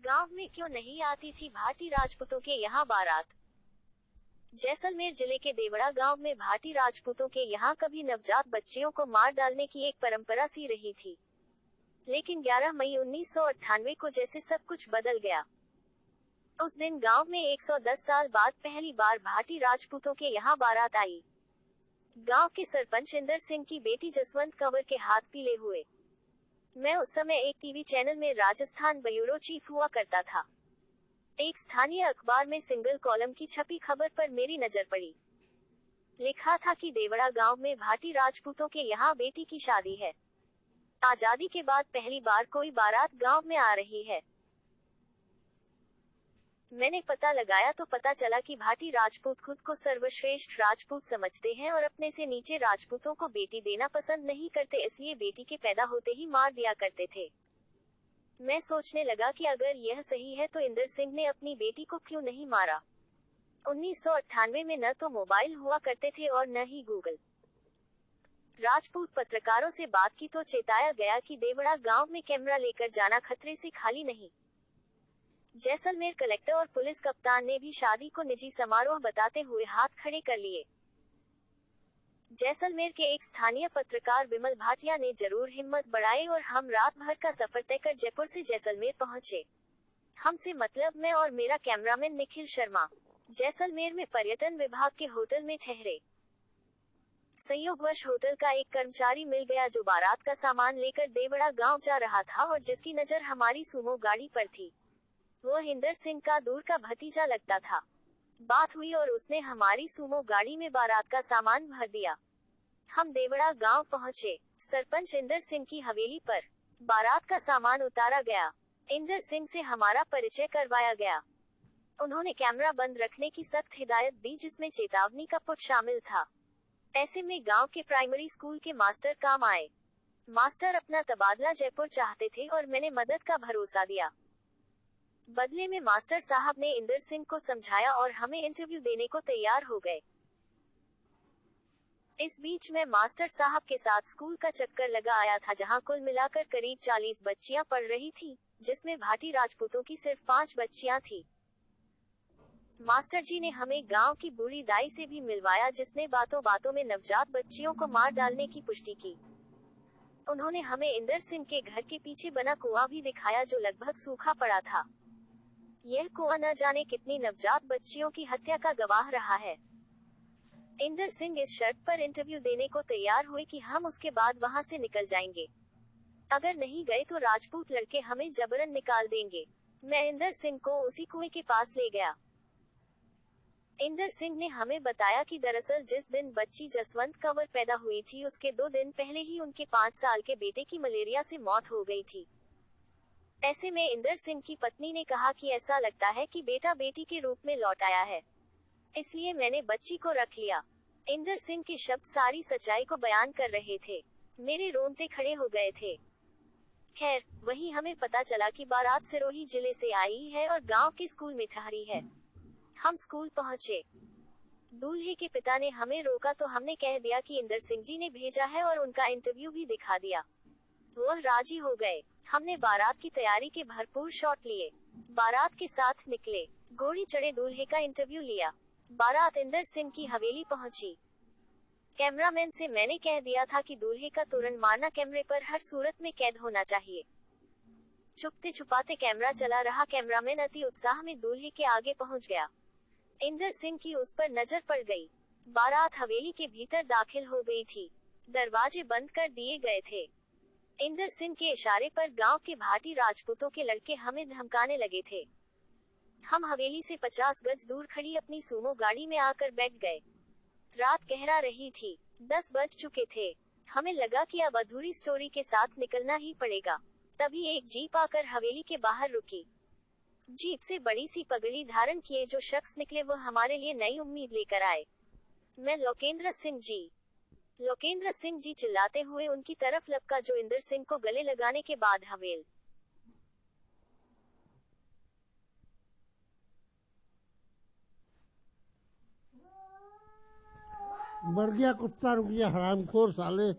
गांव में क्यों नहीं आती थी भाटी राजपूतों के यहाँ बारात। जैसलमेर जिले के देवड़ा गांव में भाटी राजपूतों के यहाँ कभी नवजात बच्चियों को मार डालने की एक परंपरा सी रही थी, लेकिन 11 मई 1998 को जैसे सब कुछ बदल गया। उस दिन गांव में 110 साल बाद पहली बार भाटी राजपूतों के यहाँ बारात आई। गांव के सरपंच इंदर सिंह की बेटी जसवंत कंवर के हाथ पीले हुए। मैं उस समय एक टीवी चैनल में राजस्थान ब्यूरो चीफ हुआ करता था। एक स्थानीय अखबार में सिंगल कॉलम की छपी खबर पर मेरी नजर पड़ी। लिखा था कि देवड़ा गांव में भाटी राजपूतों के यहाँ बेटी की शादी है। आजादी के बाद पहली बार कोई बारात गांव में आ रही है। मैंने पता लगाया तो पता चला कि भाटी राजपूत खुद को सर्वश्रेष्ठ राजपूत समझते हैं और अपने से नीचे राजपूतों को बेटी देना पसंद नहीं करते, इसलिए बेटी के पैदा होते ही मार दिया करते थे। मैं सोचने लगा कि अगर यह सही है तो इंदर सिंह ने अपनी बेटी को क्यों नहीं मारा। 1998 में न तो मोबाइल हुआ करते थे और न ही गूगल। राजपूत पत्रकारों से बात की तो चेताया गया कि देवड़ा गांव में कैमरा लेकर जाना खतरे से खाली नहीं। जैसलमेर कलेक्टर और पुलिस कप्तान ने भी शादी को निजी समारोह बताते हुए हाथ खड़े कर लिए। जैसलमेर के एक स्थानीय पत्रकार विमल भाटिया ने जरूर हिम्मत बढ़ाई और हम रात भर का सफर तय कर जयपुर से जैसलमेर पहुंचे। हमसे मतलब मैं और मेरा कैमरामैन निखिल शर्मा जैसलमेर में पर्यटन विभाग के होटल में ठहरे। संयोगवश होटल का एक कर्मचारी मिल गया जो बारात का सामान लेकर देवड़ा गांव जा रहा था और जिसकी नजर हमारी सुमो गाड़ी पर थी। वह इंदर सिंह का दूर का भतीजा लगता था। बात हुई और उसने हमारी सुमो गाड़ी में बारात का सामान भर दिया। हम देवड़ा गांव पहुंचे। सरपंच इंदर सिंह की हवेली पर बारात का सामान उतारा गया। इंदर सिंह से हमारा परिचय करवाया गया। उन्होंने कैमरा बंद रखने की सख्त हिदायत दी, जिसमें चेतावनी का पुट शामिल था। ऐसे में गांव के प्राइमरी स्कूल के मास्टर काम आए। मास्टर अपना तबादला जयपुर चाहते थे और मैंने मदद का भरोसा दिया। बदले में मास्टर साहब ने इंदर सिंह को समझाया और हमें इंटरव्यू देने को तैयार हो गए। इस बीच मैं मास्टर साहब के साथ स्कूल का चक्कर लगा आया था, जहां कुल मिलाकर करीब 40 बच्चियां पढ़ रही थी, जिसमें भाटी राजपूतों की सिर्फ 5 बच्चियां थी। मास्टर जी ने हमें गांव की बूढ़ी दाई से भी मिलवाया, जिसने बातों बातों में नवजात बच्चियों को मार डालने की पुष्टि की। उन्होंने हमें इंदर सिंह के घर के पीछे बना कुआं भी दिखाया, जो लगभग सूखा पड़ा था। यह कुआं न जाने कितनी नवजात बच्चियों की हत्या का गवाह रहा है। इंदर सिंह इस शर्त पर इंटरव्यू देने को तैयार हुए कि हम उसके बाद वहां से निकल जाएंगे। अगर नहीं गए तो राजपूत लड़के हमें जबरन निकाल देंगे। मैं इंदर सिंह को उसी कुएं के पास ले गया। इंदर सिंह ने हमें बताया कि दरअसल जिस दिन बच्ची जसवंत कंवर पैदा हुई थी, उसके 2 दिन पहले ही उनके 5 साल के बेटे की मलेरिया से मौत हो गई थी। ऐसे में इंदर सिंह की पत्नी ने कहा कि ऐसा लगता है कि बेटा बेटी के रूप में लौट आया है, इसलिए मैंने बच्ची को रख लिया। इंदर सिंह के शब्द सारी सच्चाई को बयान कर रहे थे। मेरे रोंगटे खड़े हो गए थे। खैर, वहीं हमें पता चला कि बारात सिरोही जिले से आई है और गांव के स्कूल में ठहरी है। हम स्कूल पहुंचे। दूल्हे के पिता ने हमें रोका तो हमने कह दिया कि इंदर सिंह जी ने भेजा है और उनका इंटरव्यू भी दिखा दिया। वह राजी हो गए। हमने बारात की तैयारी के भरपूर शॉट लिए। बारात के साथ निकले। घोड़ी चढ़े दूल्हे का इंटरव्यू लिया। बारात इंदर सिंह की हवेली पहुंची। कैमरामैन से मैंने कह दिया था कि दूल्हे का तुरंत मारना कैमरे पर हर सूरत में कैद होना चाहिए। छुपते छुपाते कैमरा चला रहा। कैमरामैन अति उत्साह में दूल्हे के आगे पहुंच गया। इंदर सिंह की उस पर नजर पड़ गई। बारात हवेली के भीतर दाखिल हो गई थी। दरवाजे बंद कर दिए गए थे। इंदर सिंह के इशारे पर गांव के भाटी राजपूतों के लड़के हमें धमकाने लगे थे। हम हवेली से 50 गज दूर खड़ी अपनी सुमो गाड़ी में आकर बैठ गए। रात गहरा रही थी। 10 बज चुके थे। हमें लगा कि अब अधूरी स्टोरी के साथ निकलना ही पड़ेगा। तभी एक जीप आकर हवेली के बाहर रुकी। जीप से बड़ी सी पगड़ी धारण किए जो शख्स निकले, वह हमारे लिए नई उम्मीद लेकर आए। मैं लोकेंद्र सिंह जी। लोकेंद्र सिंह जी चिल्लाते हुए उनकी तरफ लपका, जो इंदर सिंह को गले लगाने के बाद हवेल मर गया कुत्ता, रुक गया हरामखोर साले।